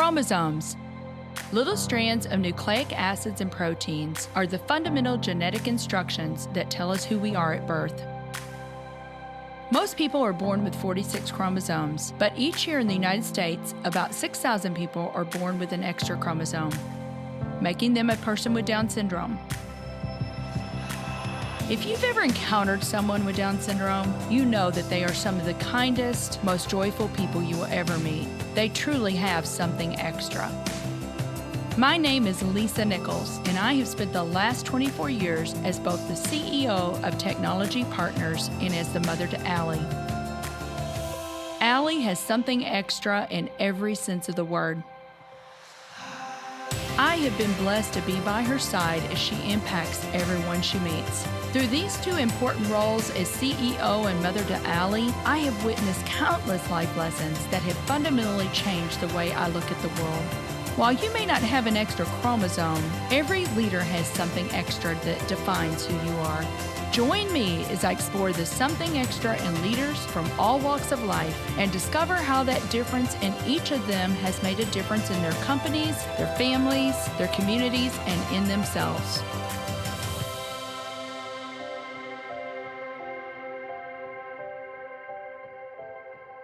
Chromosomes. Little strands of nucleic acids and proteins are the fundamental genetic instructions that tell us who we are at birth. Most people are born with 46 chromosomes, but each year in the United States, about 6,000 people are born with an extra chromosome, making them a person with Down syndrome. If you've ever encountered someone with Down syndrome, you know that they are some of the kindest, most joyful people you will ever meet. They truly have something extra. My name is Lisa Nichols, and I have spent the last 24 years as both the CEO of Technology Partners and as the mother to Allie. Allie has something extra in every sense of the word. I have been blessed to be by her side as she impacts everyone she meets. Through these two important roles as CEO and mother to Allie, I have witnessed countless life lessons that have fundamentally changed the way I look at the world. While you may not have an extra chromosome, every leader has something extra that defines who you are. Join me as I explore the something extra in leaders from all walks of life and discover how that difference in each of them has made a difference in their companies, their families, their communities, and in themselves.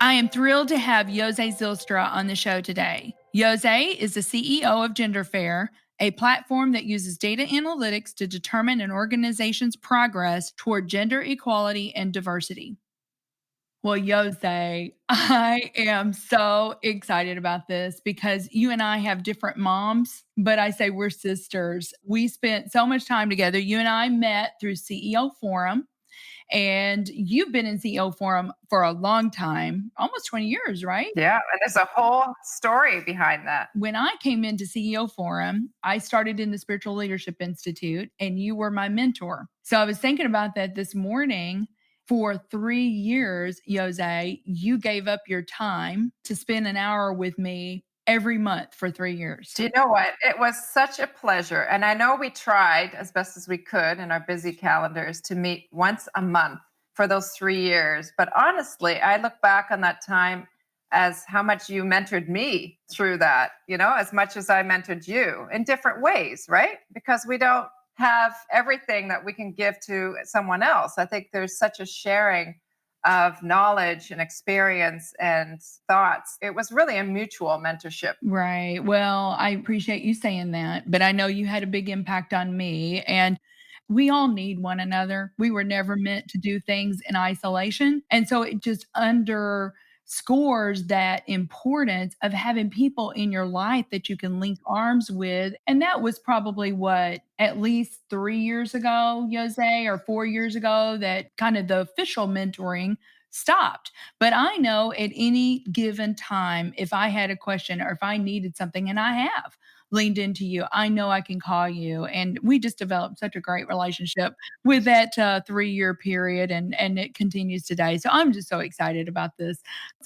I am thrilled to have José Zeilstra on the show today. José is the CEO of Gender Fair, a platform that uses data analytics to determine an organization's progress toward gender equality and diversity. Well, José, I am so excited about this because you and I have different moms, but I say we're sisters. We spent so much time together. You and I met through CEO Forum. And you've been in CEO Forum for a long time, almost 20 years, right? Yeah, and there's a whole story behind that. When I came into CEO Forum, I started in the Spiritual Leadership Institute, and you were my mentor. So I was thinking about that this morning. For 3 years, José, you gave up your time to spend an hour with me every month for 3 years. Do you know what? It was such a pleasure. And I know we tried as best as we could in our busy calendars to meet once a month for those 3 years. But honestly, I look back on that time as how much you mentored me through that, as much as I mentored you in different ways, right? Because we don't have everything that we can give to someone else. I think there's such a sharing of knowledge and experience and thoughts. It was really a mutual mentorship. Right. Well, I appreciate you saying that, but I know you had a big impact on me, and we all need one another. We were never meant to do things in isolation. And so it just underscores that importance of having people in your life that you can link arms with. And that was probably at least 3 years ago, José, or 4 years ago, that kind of the official mentoring stopped. But I know at any given time, if I had a question or if I needed something, and I have leaned into you, I know I can call you. And we just developed such a great relationship with that 3-year period, and it continues today. So I'm just so excited about this.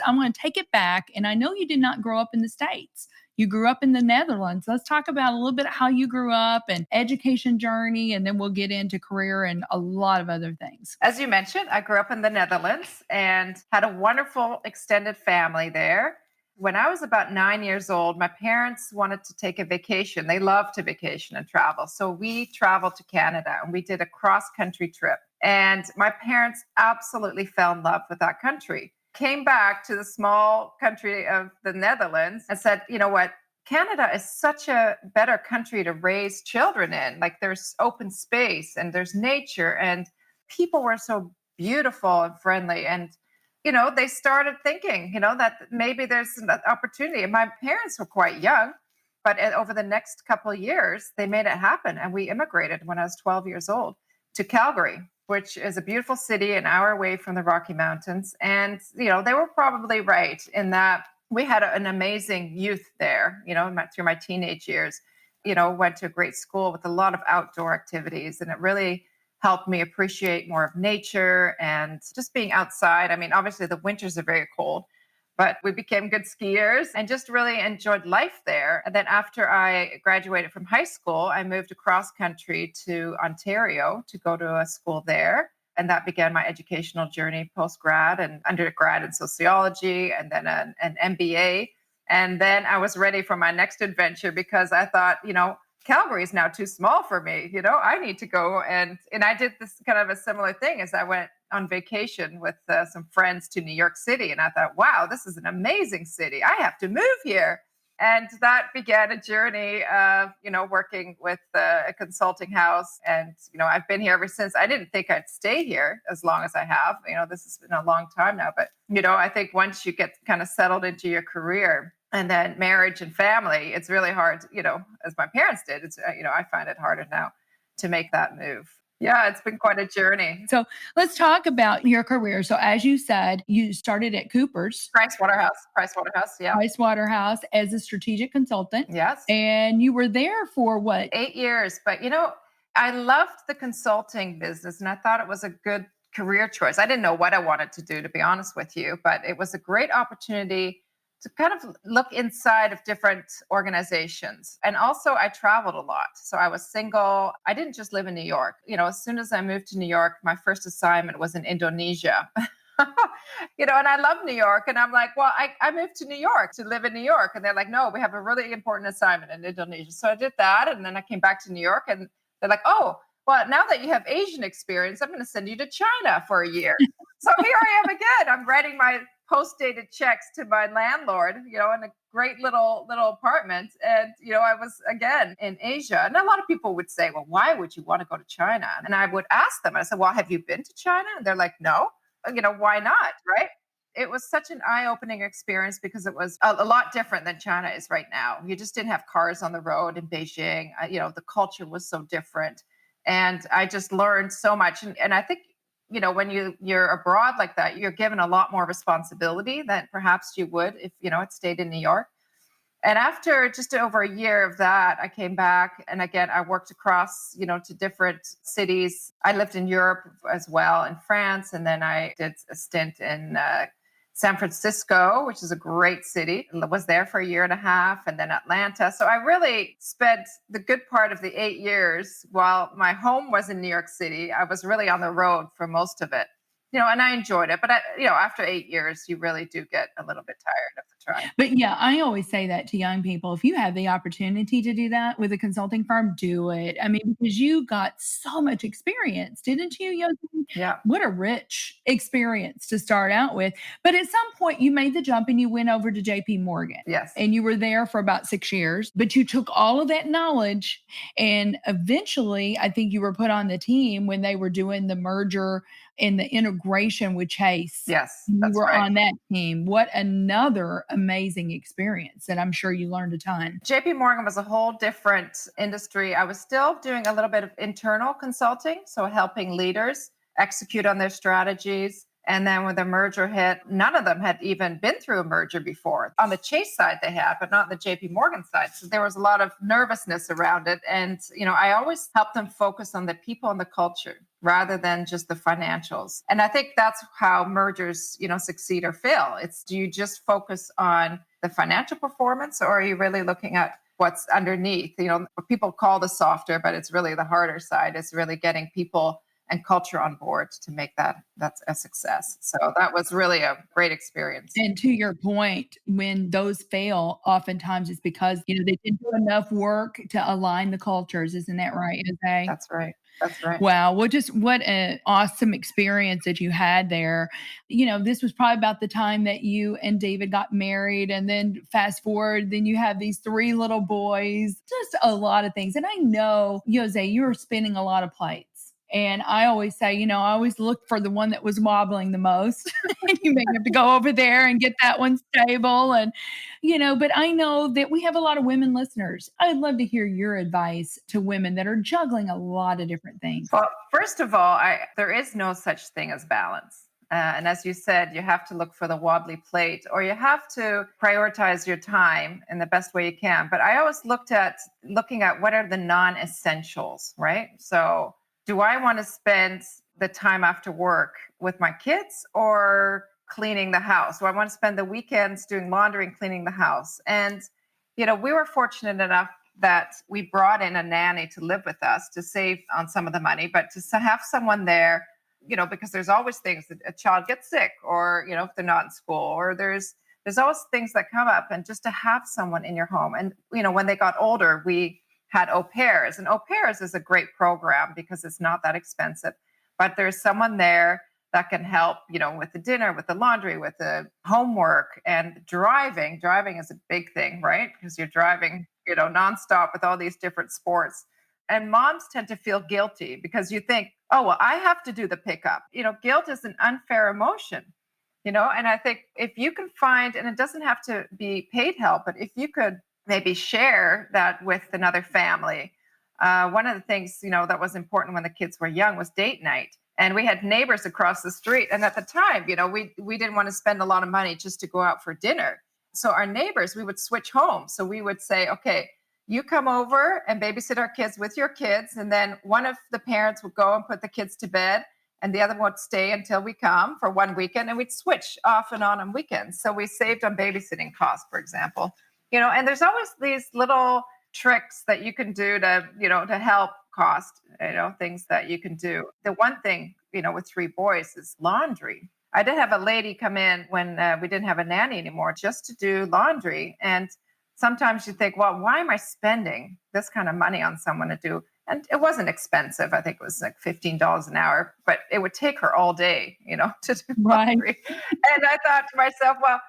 I'm going to take it back. And I know you did not grow up in the States. You grew up in the Netherlands. Let's talk about a little bit how you grew up and education journey, and then we'll get into career and a lot of other things. As you mentioned, I grew up in the Netherlands and had a wonderful extended family there. When I was about 9 years old, my parents wanted to take a vacation. They love to vacation and travel. So we traveled to Canada and we did a cross-country trip. And my parents absolutely fell in love with that country. Came back to the small country of the Netherlands and said, you know what? Canada is such a better country to raise children in. Like, there's open space and there's nature, and people were so beautiful and friendly. And, they started thinking, that maybe there's an opportunity. And my parents were quite young, but over the next couple of years, they made it happen. And we immigrated when I was 12 years old to Calgary, which is a beautiful city an hour away from the Rocky Mountains. And, they were probably right in that we had an amazing youth there, through my teenage years, went to a great school with a lot of outdoor activities. And it really helped me appreciate more of nature and just being outside. I mean, obviously the winters are very cold, but we became good skiers and just really enjoyed life there. And then after I graduated from high school, I moved across country to Ontario to go to a school there. And that began my educational journey post-grad and undergrad in sociology, and then an MBA. And then I was ready for my next adventure because I thought, Calgary is now too small for me. I need to go. And I did this kind of a similar thing as I went on vacation with some friends to New York City. And I thought, wow, this is an amazing city. I have to move here. And that began a journey of, working with a consulting house. And, I've been here ever since. I didn't think I'd stay here as long as I have. This has been a long time now. But, I think once you get kind of settled into your career and then marriage and family, it's really hard, as my parents did. It's, I find it harder now to make that move. Yeah, it's been quite a journey. So let's talk about your career. So as you said, you started at Cooper's. Price Waterhouse, yeah. Price Waterhouse as a strategic consultant. Yes. And you were there for what? 8 years. But, I loved the consulting business and I thought it was a good career choice. I didn't know what I wanted to do, to be honest with you, but it was a great opportunity to kind of look inside of different organizations. And also I traveled a lot. So I was single. I didn't just live in New York. As soon as I moved to New York, my first assignment was in Indonesia. And I love New York. And I'm like, well, I moved to New York to live in New York. And they're like, no, we have a really important assignment in Indonesia. So I did that. And then I came back to New York and they're like, oh, well, now that you have Asian experience, I'm going to send you to China for a year. So here I am again. I'm writing my post-dated checks to my landlord, in a great little apartment. And, I was again in Asia. And a lot of people would say, well, why would you want to go to China? And I would ask them, I said, well, have you been to China? And they're like, no. Why not? Right. It was such an eye-opening experience because it was a lot different than China is right now. You just didn't have cars on the road in Beijing. The culture was so different. And I just learned so much. And I think, when you're abroad like that, you're given a lot more responsibility than perhaps you would if, it stayed in New York. And after just over a year of that, I came back. And again, I worked across, to different cities. I lived in Europe as well, in France. And then I did a stint in San Francisco, which is a great city. I was there for a year and a half, and then Atlanta. So I really spent the good part of the 8 years while my home was in New York City. I was really on the road for most of it, and I enjoyed it. But, after 8 years, you really do get a little bit tired of the drive. But yeah, I always say that to young people. If you have the opportunity to do that with a consulting firm, do it. I mean, because you got so much experience, didn't you, Josie? Yeah. What a rich experience to start out with. But at some point, you made the jump and you went over to JP Morgan. Yes. And you were there for about 6 years. But you took all of that knowledge and eventually, I think you were put on the team when they were doing the merger and the integration with Chase. Yes, you that's were right. on that team. What another amazing experience. And I'm sure you learned a ton. JP Morgan was a whole different industry. I was still doing a little bit of internal consulting, so helping leaders execute on their strategies. And then when the merger hit, none of them had even been through a merger before. On the Chase side they had, but not the JP Morgan side. So there was a lot of nervousness around it. And, I always helped them focus on the people and the culture rather than just the financials. And I think that's how mergers, succeed or fail. It's, do you just focus on the financial performance, or are you really looking at what's underneath? People call the softer, but it's really the harder side. It's really getting people and culture on board to make that's a success. So that was really a great experience. And to your point, when those fail, oftentimes it's because, they didn't do enough work to align the cultures. Isn't that right, Jose? That's right. That's right. Wow. What an awesome experience that you had there. This was probably about the time that you and David got married. And then fast forward, then you have these 3 little boys, just a lot of things. And I know, Jose, you were spinning a lot of plates. And I always say, I always look for the one that was wobbling the most. And you may have to go over there and get that one stable. And, but I know that we have a lot of women listeners. I'd love to hear your advice to women that are juggling a lot of different things. Well, first of all, there is no such thing as balance. And as you said, you have to look for the wobbly plate, or you have to prioritize your time in the best way you can. But I always looking at what are the non-essentials, right? So do I want to spend the time after work with my kids or cleaning the house? Do I want to spend the weekends doing laundry and cleaning the house? And, we were fortunate enough that we brought in a nanny to live with us to save on some of the money, but to have someone there, because there's always things that a child gets sick, or, if they're not in school, or there's there's always things that come up, and just to have someone in your home. And, when they got older, we had au pairs, and au pairs is a great program because it's not that expensive, but there's someone there that can help, with the dinner, with the laundry, with the homework, and driving. Driving is a big thing, right? Because you're driving, nonstop with all these different sports. And moms tend to feel guilty because you think, oh, well, I have to do the pickup. Guilt is an unfair emotion, and I think if you can find, and it doesn't have to be paid help, but if you could maybe share that with another family. One of the things, that was important when the kids were young was date night. And we had neighbors across the street. And at the time, we didn't want to spend a lot of money just to go out for dinner. So our neighbors, we would switch homes. So we would say, okay, you come over and babysit our kids with your kids. And then one of the parents would go and put the kids to bed, and the other one would stay until we come for one weekend. And we'd switch off and on weekends. So we saved on babysitting costs, for example. And there's always these little tricks that you can do to help cost, things that you can do. The one thing, with 3 boys is laundry. I did have a lady come in when we didn't have a nanny anymore just to do laundry. And sometimes you think, well, why am I spending this kind of money on someone to do? And it wasn't expensive. I think it was like $15 an hour, but it would take her all day, to do laundry. And I thought to myself, well,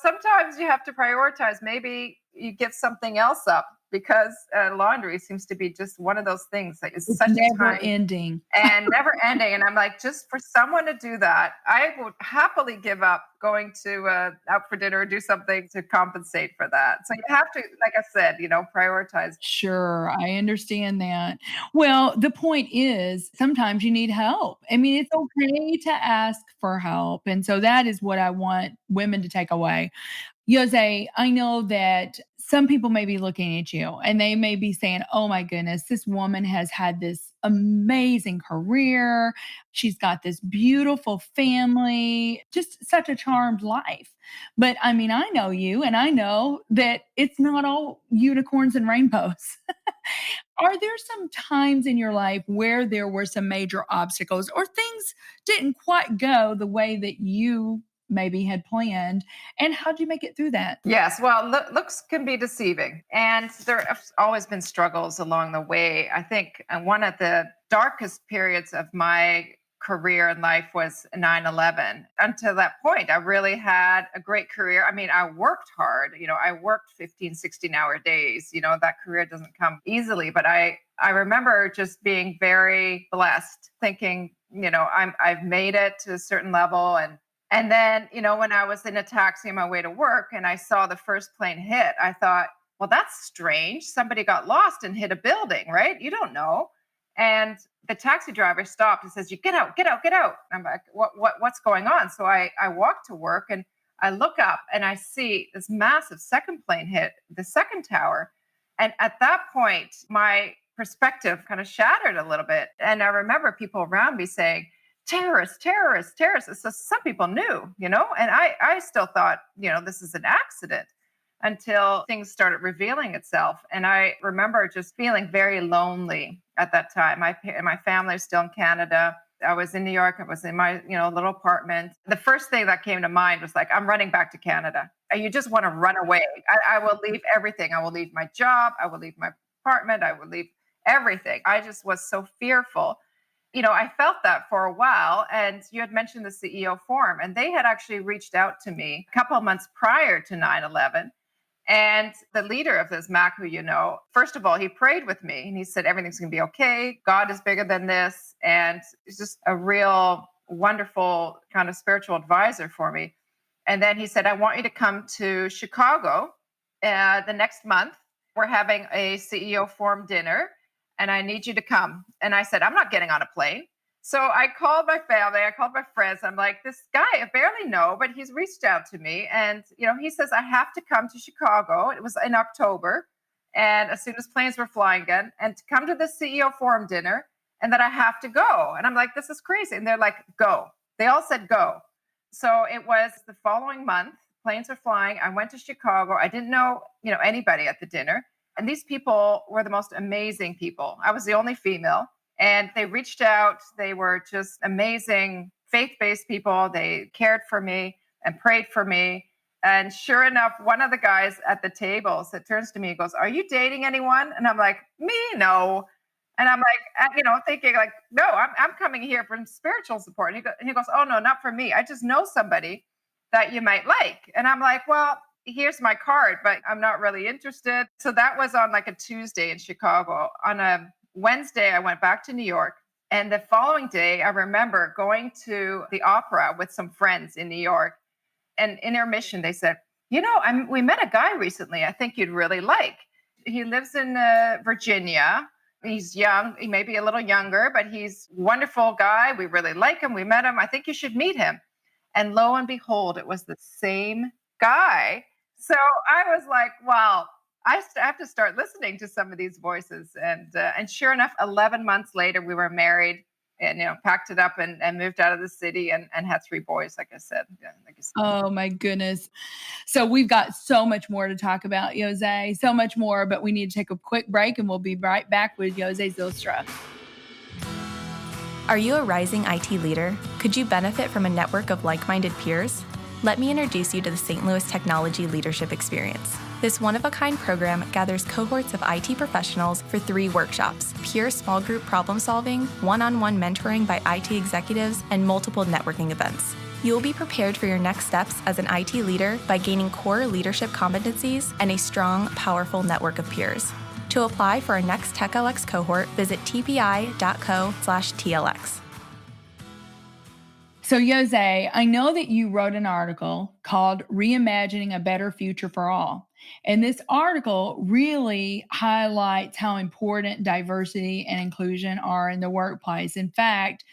sometimes you have to prioritize. Maybe you give something else up because laundry seems to be just one of those things that is such never a time ending and never ending. And I'm like, just for someone to do that, I would happily give up going to out for dinner or do something to compensate for that. So you have to, like I said, prioritize. Sure, I understand that. Well, the point is sometimes you need help. I mean, it's okay to ask for help. And so that is what I want women to take away. Jose, I know that some people may be looking at you and they may be saying, oh my goodness, this woman has had this amazing career. She's got this beautiful family, just such a charmed life. But I mean, I know you and I know that it's not all unicorns and rainbows. Are there some times in your life where there were some major obstacles or things didn't quite go the way that you maybe had planned? And how'd you make it through that? Yes, well, looks can be deceiving, and there have always been struggles along the way. I think one of the darkest periods of my career in life was 9/11. Until that point, I really had a great career. I mean, I worked hard. I worked 15, 16-hour days. That career doesn't come easily, but I remember just being very blessed, thinking, I've made it to a certain level. And then, when I was in a taxi on my way to work and I saw the first plane hit, I thought, well, that's strange. Somebody got lost and hit a building, right? You don't know. And the taxi driver stopped and says, you get out, get out, get out. I'm like, what's going on? So I walk to work and I look up and I see this massive second plane hit the second tower. And at that point, my perspective kind of shattered a little bit. And I remember people around me saying, terrorists, terrorists, terrorists. So some people knew, and I still thought, this is an accident until things started revealing itself. And I remember just feeling very lonely at that time. My family is still in Canada. I was in New York. I was in my, little apartment. The first thing that came to mind was like, I'm running back to Canada. You just want to run away. I will leave everything. I will leave my job. I will leave my apartment. I will leave everything. I just was so fearful. I felt that for a while. And you had mentioned the CEO Forum, and they had actually reached out to me a couple of months prior to 9/11. And the leader of this, Mac, who first of all, he prayed with me and he said, everything's going to be okay. God is bigger than this. And it's just a real wonderful kind of spiritual advisor for me. And then he said, I want you to come to Chicago the next month. We're having a CEO Forum dinner and I need you to come. And I said, I'm not getting on a plane. So I called my family, I called my friends. I'm like, this guy, I barely know, but he's reached out to me. And, he says, I have to come to Chicago. It was in October. And as soon as planes were flying again, and to come to the CEO Forum dinner, and that I have to go. And I'm like, this is crazy. And they're like, go. They all said go. So it was the following month, planes were flying. I went to Chicago. I didn't know, anybody at the dinner. And these people were the most amazing people. I was the only female. And they reached out. They were just amazing faith-based people. They cared for me and prayed for me. And sure enough, one of the guys at the table turns to me and goes, "Are you dating anyone?" And I'm like, "Me? No." And I'm like, thinking like, "No, I'm coming here for spiritual support." And he goes, "Oh, no, not for me. I just know somebody that you might like." And I'm like, "Well, here's my card, but I'm not really interested." So that was on like a Tuesday in Chicago. On a Wednesday, I went back to New York. And the following day, I remember going to the opera with some friends in New York. And intermission, they said, we met a guy recently I think you'd really like. He lives in Virginia. He's young. He may be a little younger, but he's a wonderful guy. We really like him. We met him. I think you should meet him. And lo and behold, it was the same guy. So I was like, wow, I have to start listening to some of these voices. And sure enough, 11 months later, we were married. And packed it up and moved out of the city and had 3 boys, like I said. Yeah, Oh my goodness. So we've got so much more to talk about, Jose, so much more, but we need to take a quick break and we'll be right back with Jose Zeilstra. Are you a rising IT leader? Could you benefit from a network of like-minded peers? Let me introduce you to the St. Louis Technology Leadership Experience. This one-of-a-kind program gathers cohorts of IT professionals for 3 workshops: pure small group problem solving, one-on-one mentoring by IT executives, and multiple networking events. You will be prepared for your next steps as an IT leader by gaining core leadership competencies and a strong, powerful network of peers. To apply for our next TechLX cohort, visit tpi.co/TLX. So, Jose, I know that you wrote an article called Reimagining a Better Future for All. And this article really highlights how important diversity and inclusion are in the workplace. In fact,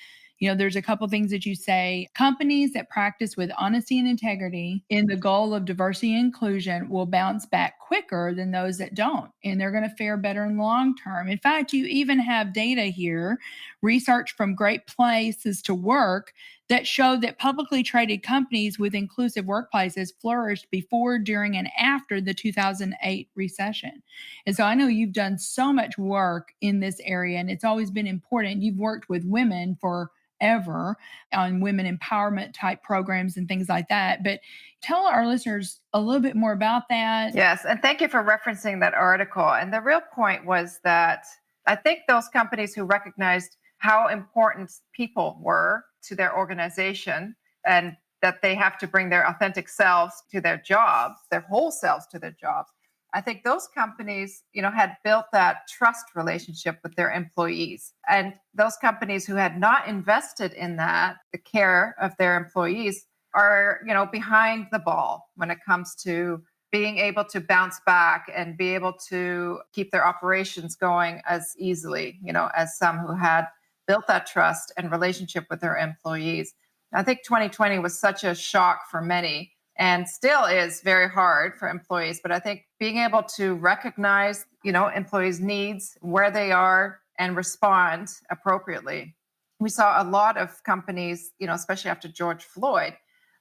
there's a couple things that you say. Companies that practice with honesty and integrity in the goal of diversity and inclusion will bounce back quicker than those that don't. And they're going to fare better in the long term. In fact, you even have data here, research from Great Places to Work, that showed that publicly traded companies with inclusive workplaces flourished before, during, and after the 2008 recession. And so I know you've done so much work in this area, and it's always been important. You've worked with women forever on women empowerment type programs and things like that. But tell our listeners a little bit more about that. Yes, and thank you for referencing that article. And the real point was that I think those companies who recognized how important people were to their organization and that they have to bring their authentic selves to their jobs, their whole selves to their jobs. I think those companies, had built that trust relationship with their employees. And those companies who had not invested in that, the care of their employees, are, behind the ball when it comes to being able to bounce back and be able to keep their operations going as easily, as some who had built that trust and relationship with their employees. I think 2020 was such a shock for many and still is very hard for employees. But I think being able to recognize, employees' needs, where they are, and respond appropriately. We saw a lot of companies, especially after George Floyd,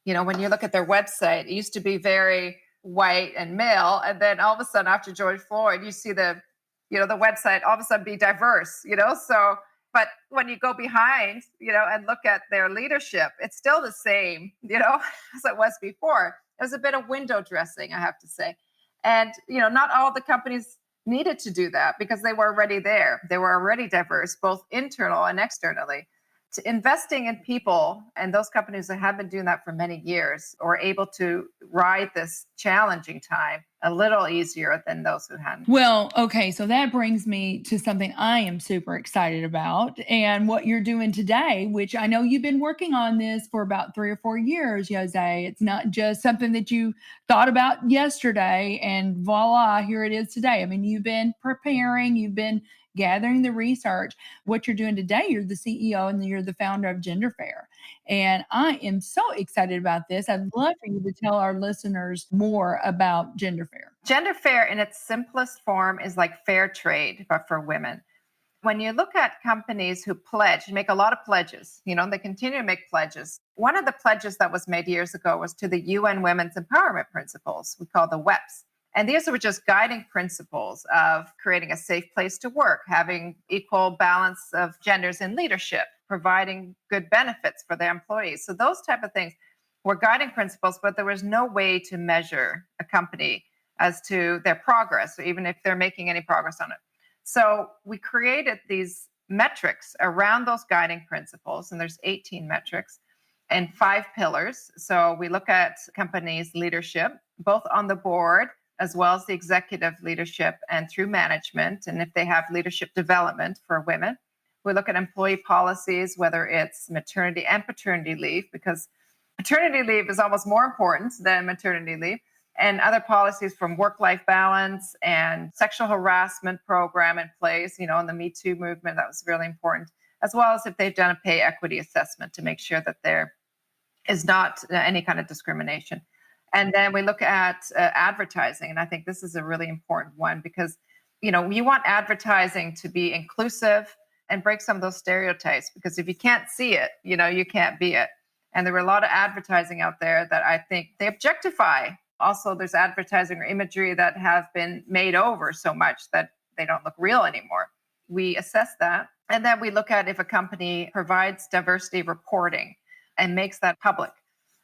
when you look at their website, it used to be very white and male. And then all of a sudden after George Floyd, you see the website all of a sudden be diverse, but when you go behind, and look at their leadership, it's still the same, as it was before. It was a bit of window dressing, I have to say. And, not all the companies needed to do that because they were already there. They were already diverse, both internal and externally. Investing in people, and those companies that have been doing that for many years are able to ride this challenging time a little easier than those who hadn't. Well, okay, so that brings me to something I am super excited about, and what you're doing today, which I know you've been working on this for about 3 or 4 years, Jose. It's not just something that you thought about yesterday and voila, here it is today. I mean, you've been preparing, you've been gathering the research. What you're doing today, you're the CEO and you're the founder of Gender Fair. And I am so excited about this. I'd love for you to tell our listeners more about Gender Fair. Gender Fair in its simplest form is like fair trade, but for women. When you look at companies who pledge, make a lot of pledges, they continue to make pledges. One of the pledges that was made years ago was to the UN Women's Empowerment Principles, we call the WEPs. And these were just guiding principles of creating a safe place to work, having equal balance of genders in leadership, providing good benefits for their employees. So those type of things were guiding principles, but there was no way to measure a company as to their progress, or even if they're making any progress on it. So we created these metrics around those guiding principles, and there's 18 metrics and 5 pillars. So we look at companies' leadership, both on the board as well as the executive leadership and through management, and if they have leadership development for women. We look at employee policies, whether it's maternity and paternity leave, because paternity leave is almost more important than maternity leave, and other policies from work-life balance and sexual harassment program in place, in the Me Too movement, that was really important, as well as if they've done a pay equity assessment to make sure that there is not any kind of discrimination. And then we look at advertising, and I think this is a really important one because, you want advertising to be inclusive and break some of those stereotypes, because if you can't see it, you can't be it. And there were a lot of advertising out there that I think they objectify. Also, there's advertising or imagery that have been made over so much that they don't look real anymore. We assess that. And then we look at if a company provides diversity reporting and makes that public.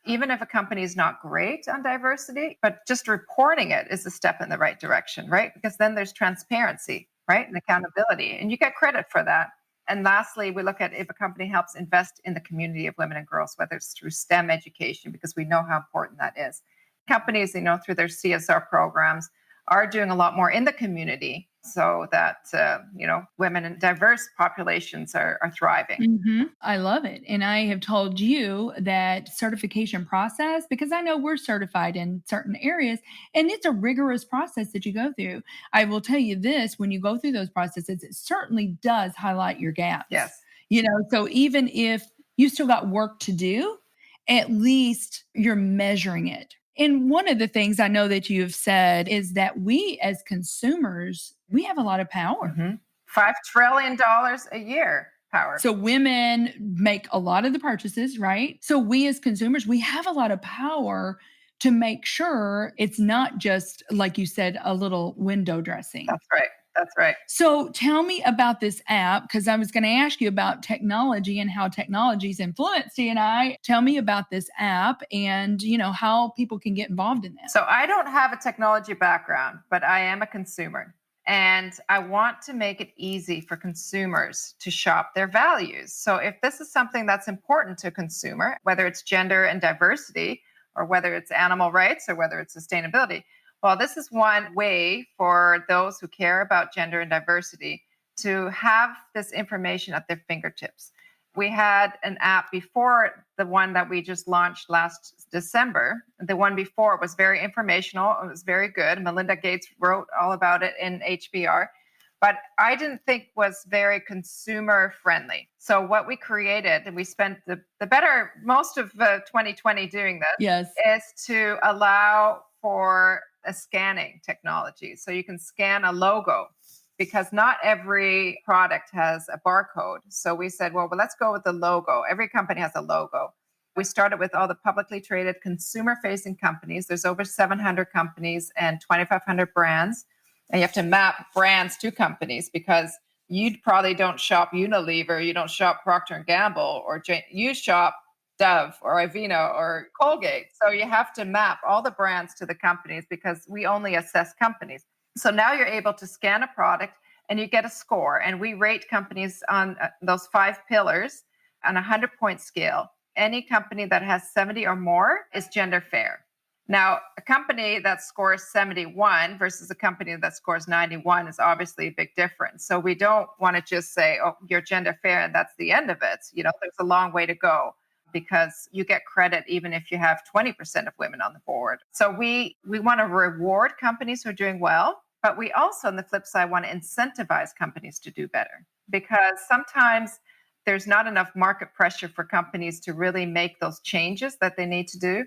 Even if a company is not great on diversity, but just reporting it is a step in the right direction, right? Because then there's transparency, right? And accountability, and you get credit for that. And lastly, we look at if a company helps invest in the community of women and girls, whether it's through STEM education, because we know how important that is. Companies, through their CSR programs are doing a lot more in the community so that, women and diverse populations are thriving. Mm-hmm. I love it. And I have told you that certification process, because I know we're certified in certain areas, and it's a rigorous process that you go through. I will tell you this, when you go through those processes, it certainly does highlight your gaps. Yes. So even if you still got work to do, at least you're measuring it. And one of the things I know that you've said is that we as consumers, we have a lot of power. Mm-hmm. $5 trillion a year power. So women make a lot of the purchases, right? So we as consumers, we have a lot of power to make sure it's not just, like you said, a little window dressing. That's right. That's right. So tell me about this app, because I was going to ask you about technology and how technology's influenced D&I. Tell me about this app and, how people can get involved in that. So I don't have a technology background, but I am a consumer. And I want to make it easy for consumers to shop their values. So if this is something that's important to a consumer, whether it's gender and diversity, or whether it's animal rights, or whether it's sustainability, well, this is one way for those who care about gender and diversity to have this information at their fingertips. We had an app before the one that we just launched last December. The one before was very informational. It was very good. Melinda Gates wrote all about it in HBR, but I didn't think was very consumer friendly. So what we created, and we spent most of 2020 doing this, yes, is to allow for a scanning technology. So you can scan a logo, because not every product has a barcode. So we said, well, let's go with the logo. Every company has a logo. We started with all the publicly traded consumer-facing companies. There's over 700 companies and 2,500 brands. And you have to map brands to companies, because you probably don't shop Unilever, you don't shop Procter & Gamble, or you shop Dove or Aveeno or Colgate. So you have to map all the brands to the companies, because we only assess companies. So now you're able to scan a product and you get a score. And we rate companies on those 5 pillars on a 100-point scale. Any company that has 70 or more is gender fair. Now, a company that scores 71 versus a company that scores 91 is obviously a big difference. So we don't want to just say, oh, you're gender fair and that's the end of it. There's a long way to go, because you get credit even if you have 20% of women on the board. So we want to reward companies who are doing well, but we also, on the flip side, want to incentivize companies to do better, because sometimes there's not enough market pressure for companies to really make those changes that they need to do.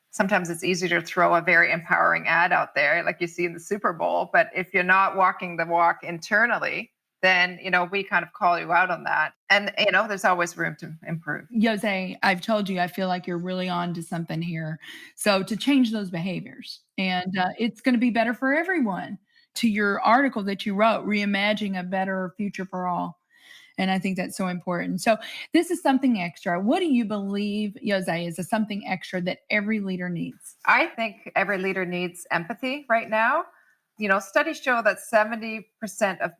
Sometimes it's easier to throw a very empowering ad out there, like you see in the Super Bowl. But if you're not walking the walk internally, then, we kind of call you out on that. And, there's always room to improve. Jose, I've told you, I feel like you're really on to something here. So to change those behaviors, and it's going to be better for everyone. To your article that you wrote, Reimagining a Better Future for All. And I think that's so important. So this is something extra. What do you believe, Jose, is a something extra that every leader needs? I think every leader needs empathy right now. Studies show that 70% of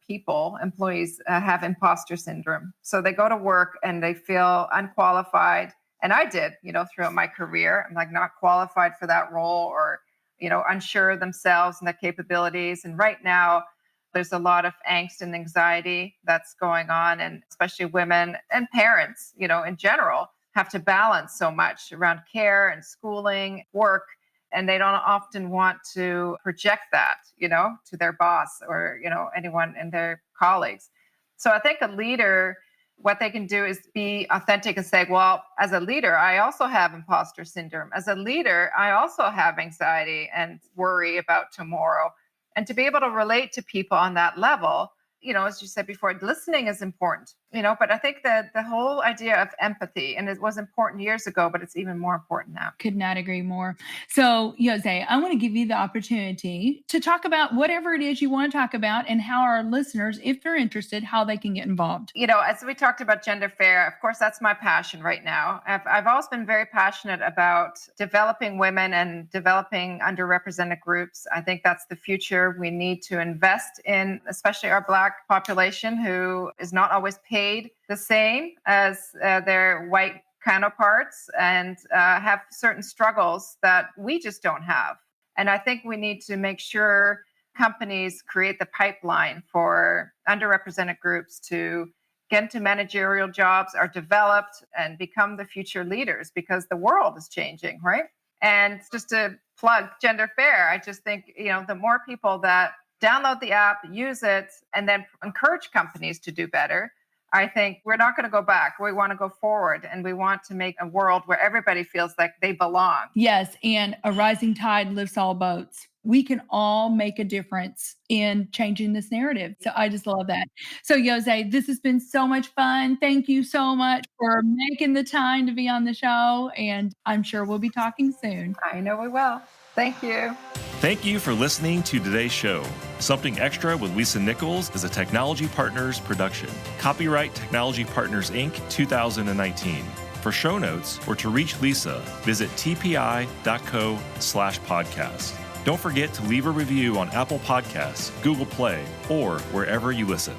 employees, have imposter syndrome. So they go to work and they feel unqualified. And I did, throughout my career. I'm like not qualified for that role, or, unsure of themselves and their capabilities. And right now, there's a lot of angst and anxiety that's going on. And especially women and parents, in general, have to balance so much around care and schooling, work. And they don't often want to project that, to their boss or, anyone in their colleagues. So I think a leader, what they can do is be authentic and say, well, as a leader, I also have imposter syndrome. As a leader, I also have anxiety and worry about tomorrow. And to be able to relate to people on that level, as you said before, listening is important, but I think that the whole idea of empathy, and it was important years ago, but it's even more important now. Could not agree more. So, Jose, I want to give you the opportunity to talk about whatever it is you want to talk about and how our listeners, if they're interested, how they can get involved. As we talked about gender fair, of course, that's my passion right now. I've always been very passionate about developing women and developing underrepresented groups. I think that's the future. We need to invest in, especially our Black population, who is not always paid the same as their white counterparts, and have certain struggles that we just don't have. And I think we need to make sure companies create the pipeline for underrepresented groups to get into managerial jobs, are developed, and become the future leaders, because the world is changing, right? And just to plug Gender Fair, I just think, the more people that download the app, use it, and then encourage companies to do better, I think we're not going to go back. We want to go forward, and we want to make a world where everybody feels like they belong. Yes, and a rising tide lifts all boats. We can all make a difference in changing this narrative. So I just love that. So Jose, this has been so much fun. Thank you so much for making the time to be on the show, and I'm sure we'll be talking soon. I know we will. Thank you. Thank you for listening to today's show. Something Extra with Lisa Nichols is a Technology Partners production. Copyright Technology Partners, Inc. 2019. For show notes or to reach Lisa, visit tpi.co/podcast. Don't forget to leave a review on Apple Podcasts, Google Play, or wherever you listen.